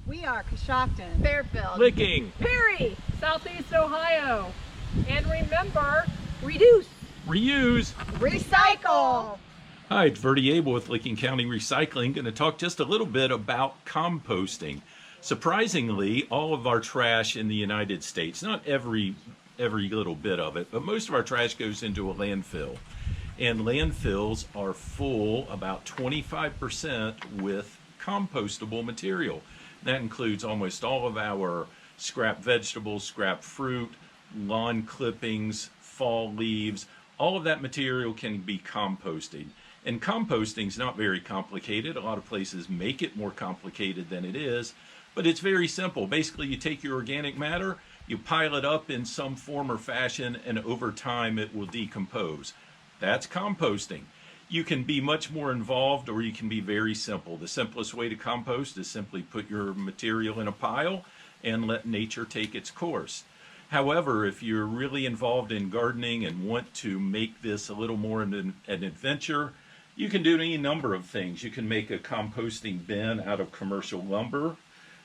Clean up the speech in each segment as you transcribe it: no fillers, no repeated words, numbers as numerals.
We are Coshocton, Fairfield, Licking, Perry, Southeast Ohio. And remember, reduce, reuse. recycle. Hi, it's Verdi Abel with Licking County Recycling. Going to talk just a little bit about composting. Surprisingly, all of our trash in the United States, not every little bit of it, but most of our trash goes into a landfill. And landfills are full about 25% with compostable material. That includes almost all of our scrap vegetables, scrap fruit, lawn clippings, fall leaves. All of that material can be composted. And composting is not very complicated. A lot of places make it more complicated than it is, but it's very simple. Basically, you take your organic matter, you pile it up in some form or fashion, and over time it will decompose. That's composting. You can be much more involved, or you can be very simple. The simplest way to compost is simply put your material in a pile and let nature take its course. However, if you're really involved in gardening and want to make this a little more an adventure, you can do any number of things. You can make a composting bin out of commercial lumber.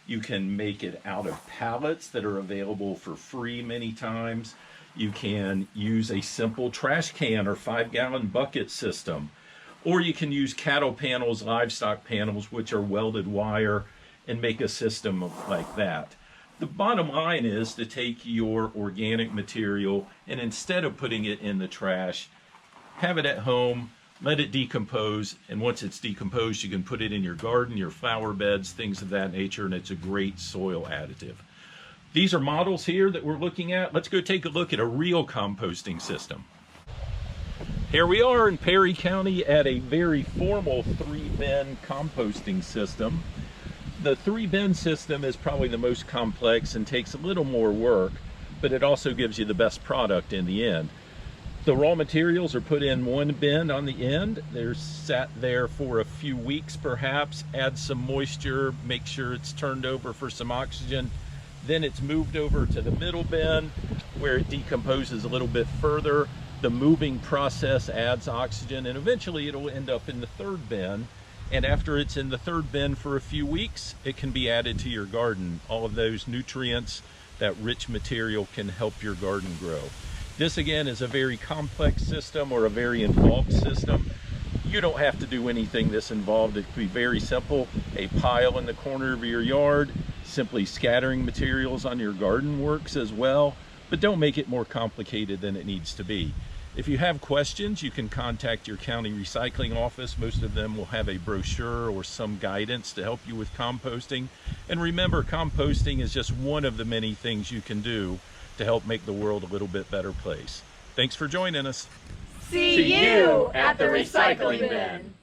You can make it out of pallets that are available for free many times. You can use a simple trash can or 5-gallon bucket system. Or you can use cattle panels, livestock panels, which are welded wire, and make a system like that. The bottom line is to take your organic material and instead of putting it in the trash, have it at home, let it decompose, and once it's decomposed, you can put it in your garden, your flower beds, things of that nature, and it's a great soil additive. These are models here that we're looking at. Let's go take a look at a real composting system. Here we are in Perry County at a very formal 3-bin composting system. The 3-bin system is probably the most complex and takes a little more work, but it also gives you the best product in the end. The raw materials are put in one bin on the end. They're sat there for a few weeks perhaps, add some moisture, make sure it's turned over for some oxygen. Then it's moved over to the middle bin where it decomposes a little bit further. The moving process adds oxygen, and eventually it'll end up in the 3rd bin. And after it's in the 3rd bin for a few weeks, it can be added to your garden. All of those nutrients, that rich material can help your garden grow. This again is a very complex system or a very involved system. You don't have to do anything this involved. It can be very simple. A pile in the corner of your yard, simply scattering materials on your garden works as well, but don't make it more complicated than it needs to be. If you have questions, you can contact your county recycling office. Most of them will have a brochure or some guidance to help you with composting. And remember, composting is just one of the many things you can do to help make the world a little bit better place. Thanks for joining us. see you at the recycling bin.